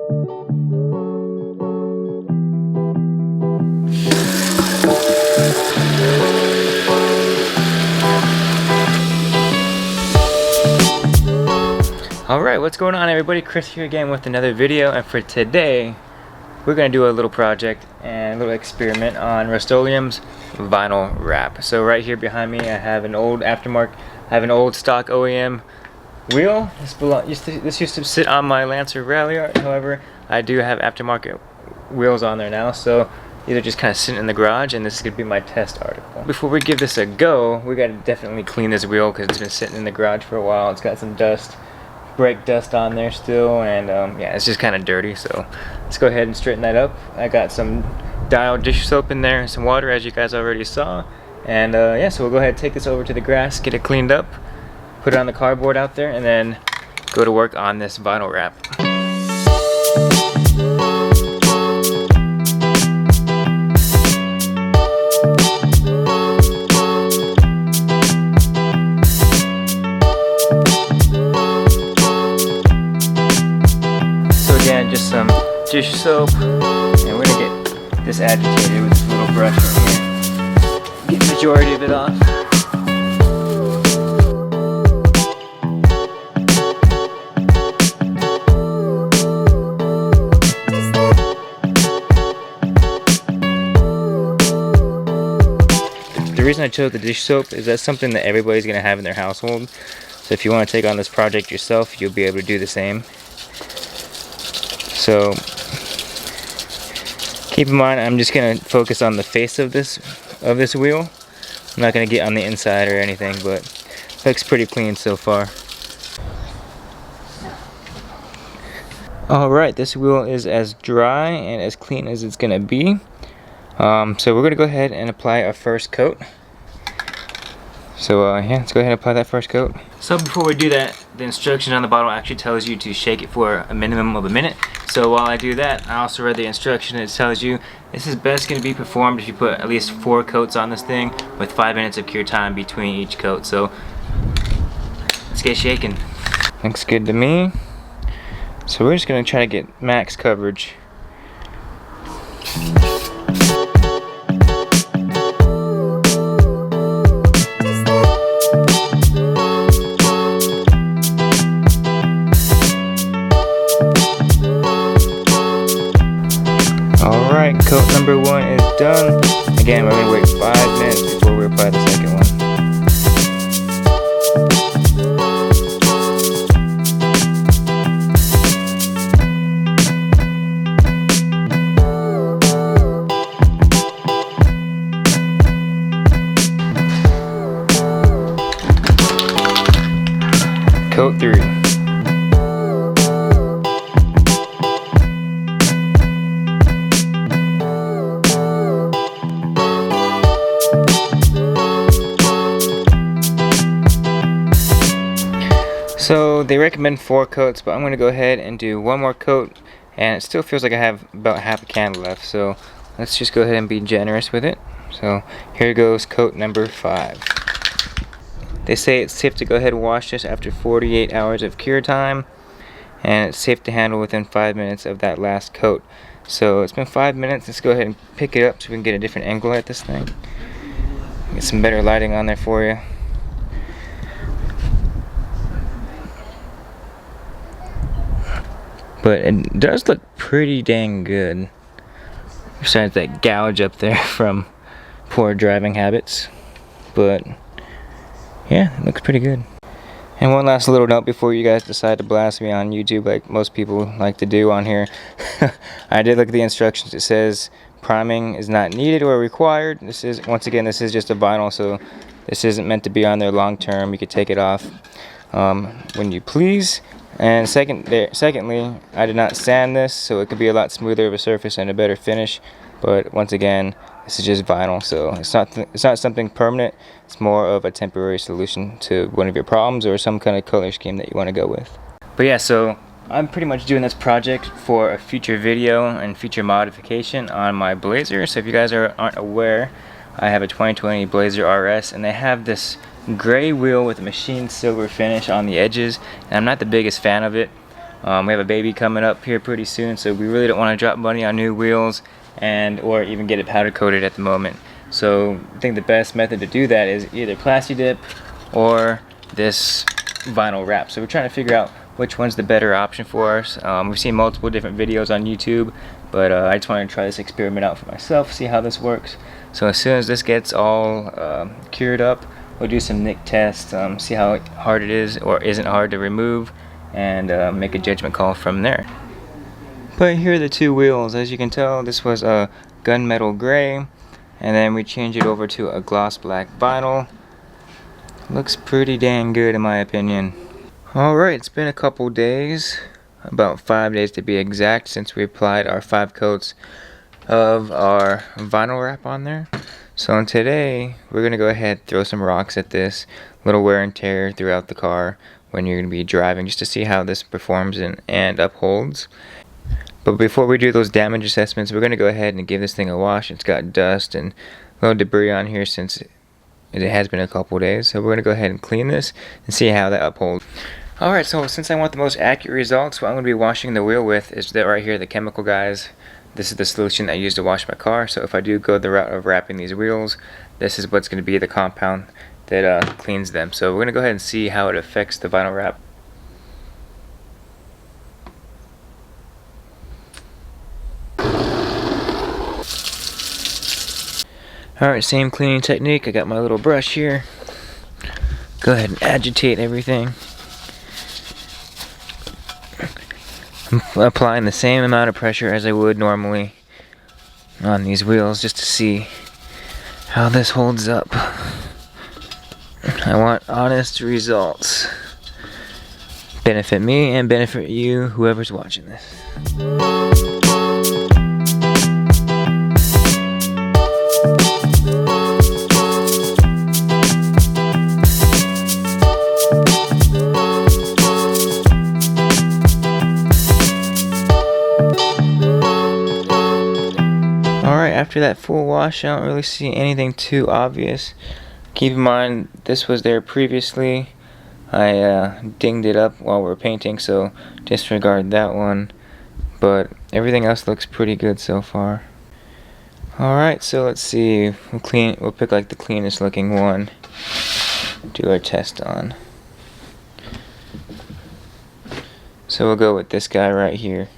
Alright, what's going on everybody? Chris here again with another video, and for today we're going to do a little project and a little experiment on Rustoleum's vinyl wrap. So right here behind me I have an old stock OEM wheel. This used to sit on my Lancer Rallyart, however I do have aftermarket wheels on there now, so these are just kind of sitting in the garage, and this is going to be my test article. Before we give this a go, we got to definitely clean this wheel because it's been sitting in the garage for a while. It's got some dust, brake dust on there still, and yeah, it's just kind of dirty, so let's go ahead and straighten that up. I got some dial dish soap in there and some water, as you guys already saw, and yeah, so we'll go ahead and take this over to the grass, get it cleaned up, put it on the cardboard out there, and then go to work on this vinyl wrap. Again, just some dish soap, and we're gonna get this agitated with this little brush right here. Get the majority of it off. The reason I chose the dish soap is that's something that everybody's gonna have in their household. So if you want to take on this project yourself, you'll be able to do the same. So keep in mind, I'm just gonna focus on the face of this wheel. I'm not gonna get on the inside or anything, but it looks pretty clean so far. Alright, this wheel is as dry and as clean as it's gonna be. So we're gonna go ahead and apply our first coat. So yeah, let's go ahead and apply that first coat. So before we do that, the instruction on the bottle actually tells you to shake it for a minimum of a minute. So while I do that, I also read the instruction. It tells you this is best going to be performed if you put at least 4 coats on this thing with 5 minutes of cure time between each coat. So let's get shaking. Looks good to me. So we're just going to try to get max coverage. Alright, coat number 1 is done. Again, we're going to wait 5 minutes before we apply the second one. Coat 3. So they recommend 4 coats, but I'm going to go ahead and do 1 more coat, and it still feels like I have about half a can left, so let's just go ahead and be generous with it. So here goes coat number 5. They say it's safe to go ahead and wash this after 48 hours of cure time, and it's safe to handle within 5 minutes of that last coat. So it's been 5 minutes. Let's go ahead and pick it up so we can get a different angle at this thing. Get some better lighting on there for you. But it does look pretty dang good. Besides that gouge up there from poor driving habits. But yeah, it looks pretty good. And one last little note before you guys decide to blast me on YouTube like most people like to do on here. I did look at the instructions. It says priming is not needed or required. This is, once again, this is just a vinyl, so this isn't meant to be on there long term. You could take it off when you please. And secondly, I did not sand this, so it could be a lot smoother of a surface and a better finish. But once again, this is just vinyl, so it's not something permanent. It's more of a temporary solution to one of your problems or some kind of color scheme that you want to go with. But yeah, so I'm pretty much doing this project for a future video and future modification on my Blazer. So if you guys aren't aware, I have a 2020 Blazer RS, and they have this gray wheel with a machined silver finish on the edges, and I'm not the biggest fan of it. We have a baby coming up here pretty soon, so we really don't want to drop money on new wheels and or even get it powder coated at the moment. So I think the best method to do that is either Plasti Dip or this vinyl wrap. So we're trying to figure out which one's the better option for us. We've seen multiple different videos on YouTube, but I just wanted to try this experiment out for myself, see how this works. So as soon as this gets all cured up, we'll do some nick tests, see how hard it is or isn't hard to remove, and make a judgment call from there. But here are the two wheels. As you can tell, this was a gunmetal gray, and then we changed it over to a gloss black vinyl. Looks pretty dang good in my opinion. Alright, it's been a couple days, about 5 days to be exact, since we applied our 5 coats of our vinyl wrap on there. So today we're going to go ahead and throw some rocks at this, little wear and tear throughout the car when you're going to be driving, just to see how this performs and upholds. But before we do those damage assessments, we're going to go ahead and give this thing a wash. It's got dust and a little debris on here since it has been a couple days. So we're going to go ahead and clean this and see how that upholds. Alright, so since I want the most accurate results, what I'm going to be washing the wheel with is that right here, the chemical guys. This is the solution I use to wash my car. So if I do go the route of wrapping these wheels, this is what's going to be the compound that cleans them. So we're going to go ahead and see how it affects the vinyl wrap. Alright, same cleaning technique. I got my little brush here. Go ahead and agitate everything. I'm applying the same amount of pressure as I would normally on these wheels, just to see how this holds up. I want honest results. Benefit me and benefit you, whoever's watching this. Alright, after that full wash, I don't really see anything too obvious. Keep in mind, this was there previously. I dinged it up while we were painting, so disregard that one. But everything else looks pretty good so far. Alright, so let's see. We'll pick like the cleanest looking one. Do our test on. So we'll go with this guy right here.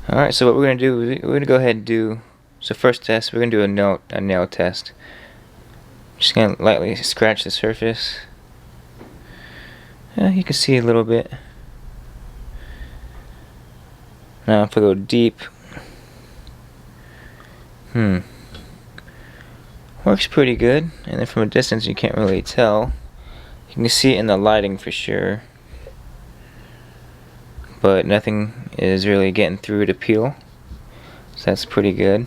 Alright, so what we're going to do is we're going to go ahead and do, so first test, we're going to do a nail test. Just going to lightly scratch the surface. You can see a little bit. Now if I go deep, works pretty good. And then from a distance you can't really tell. You can see it in the lighting for sure, but nothing is really getting through to peel, so that's pretty good.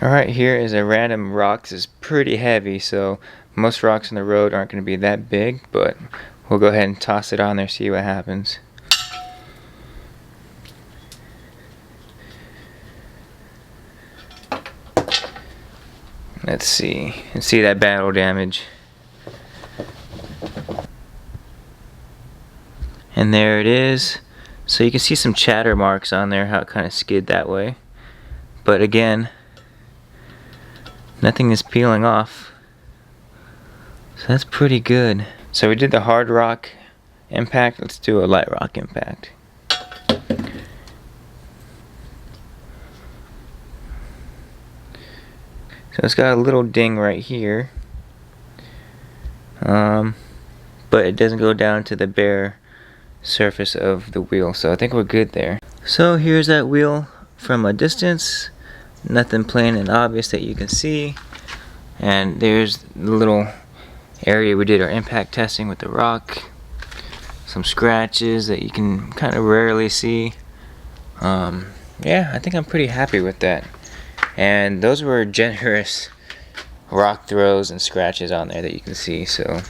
Alright, here is a random rock. This is pretty heavy, so most rocks on the road aren't going to be that big, but we'll go ahead and toss it on there, see what happens. Let's see. And see that battle damage. And there it is. So you can see some chatter marks on there, how it kind of skid that way. But again, nothing is peeling off. So that's pretty good. So we did the hard rock impact. Let's do a light rock impact. So it's got a little ding right here. But it doesn't go down to the bare surface of the wheel, so I think we're good there. So here's that wheel from a distance. Nothing plain and obvious that you can see. And there's the little area we did our impact testing with the rock. Some scratches that you can kind of rarely see. Yeah, I think I'm pretty happy with that. And those were generous rock throws and scratches on there that you can see, so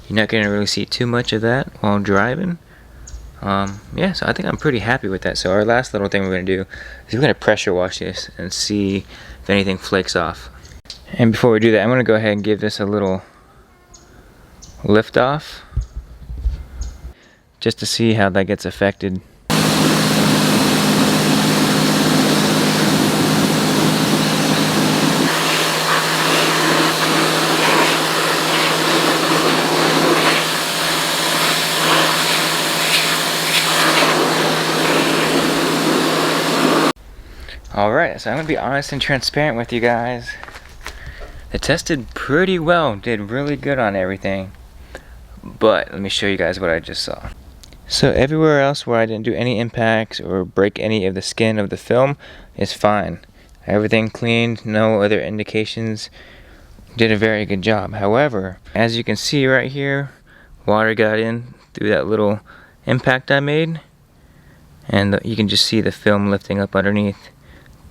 you're not going to really see too much of that while driving. Yeah, so I think I'm pretty happy with that. So our last little thing we're going to do is we're going to pressure wash this and see if anything flakes off. And before we do that, I'm going to go ahead and give this a little lift off, just to see how that gets affected. Alright, so I'm going to be honest and transparent with you guys. It tested pretty well, did really good on everything. But let me show you guys what I just saw. So everywhere else where I didn't do any impacts or break any of the skin of the film is fine. Everything cleaned, no other indications. Did a very good job. However, as you can see right here, water got in through that little impact I made. And you can just see the film lifting up underneath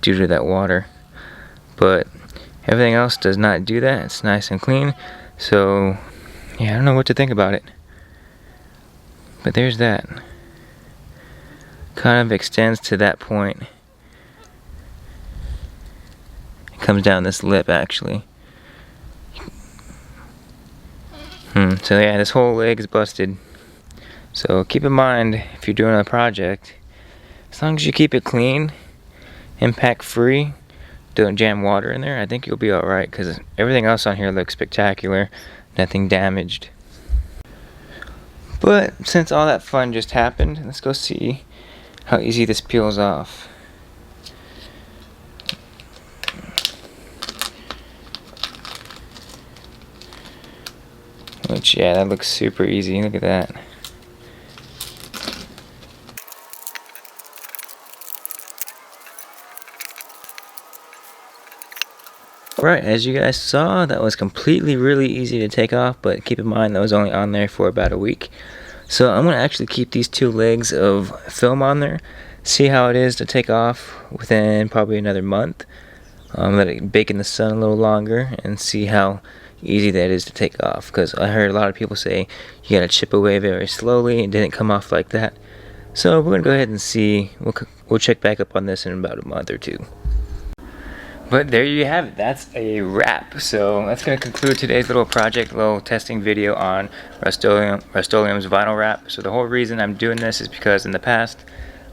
due to that water. But everything else does not do that. It's nice and clean. So yeah, I don't know what to think about it. But there's that. Kind of extends to that point. It comes down this lip actually. So yeah, this whole leg is busted. So keep in mind, if you're doing a project, as long as you keep it clean, impact free, don't jam water in there, I think you'll be alright, because everything else on here looks spectacular, nothing damaged. But since all that fun just happened, let's go see how easy this peels off. Which, yeah, that looks super easy. Look at that. Alright, as you guys saw, that was completely really easy to take off, but keep in mind that was only on there for about a week. So I'm going to actually keep these two legs of film on there, see how it is to take off within probably another month. Let it bake in the sun a little longer and see how easy that is to take off, because I heard a lot of people say you gotta chip away very slowly. It didn't come off like that. So we're gonna go ahead and see. We'll check back up on this in about a month or two. But there you have it. That's a wrap. So that's going to conclude today's little project, little testing video on Rustoleum's vinyl wrap. So the whole reason I'm doing this is because in the past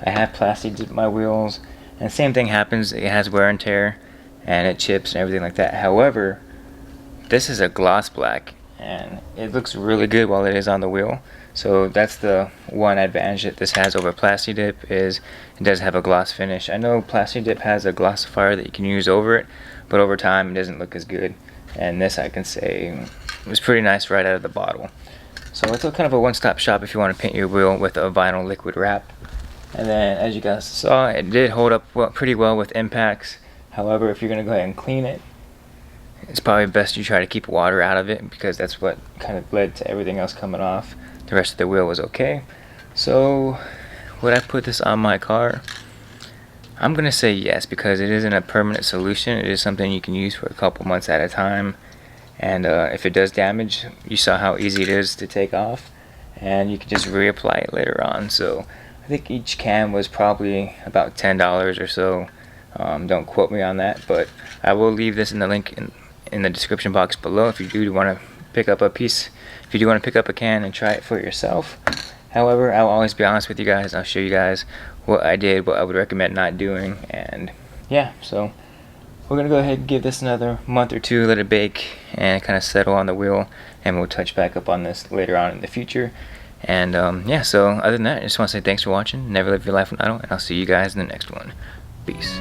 I have plastic dipped my wheels, and the same thing happens. It has wear and tear, and it chips and everything like that. However, this is a gloss black, and it looks really good while it is on the wheel. So that's the one advantage that this has over Plasti Dip, is it does have a gloss finish. I know Plasti Dip has a glossifier that you can use over it, but over time it doesn't look as good. And this, I can say, was pretty nice right out of the bottle. So it's kind of a one-stop shop if you want to paint your wheel with a vinyl liquid wrap. And then, as you guys saw, it did hold up pretty well with impacts. However, if you're going to go ahead and clean it, it's probably best you try to keep water out of it, because that's what kind of led to everything else coming off. The rest of the wheel was okay. So would I put this on my car? I'm gonna say yes, because it isn't a permanent solution. It is something you can use for a couple months at a time, and if it does damage, you saw how easy it is to take off, and you can just reapply it later on. So I think each can was probably about $10 or so. Don't quote me on that, but I will leave this in the link in the description box below if you do want to pick up a piece. If you do want to pick up a can and try it for yourself. However, I'll always be honest with you guys. I'll show you guys what I did, what I would recommend not doing, and yeah, so we're gonna go ahead and give this another month or two, let it bake and kind of settle on the wheel, and we'll touch back up on this later on in the future. And yeah, so other than that, I just want to say thanks for watching. Never live your life on idle, and I'll see you guys in the next one. Peace.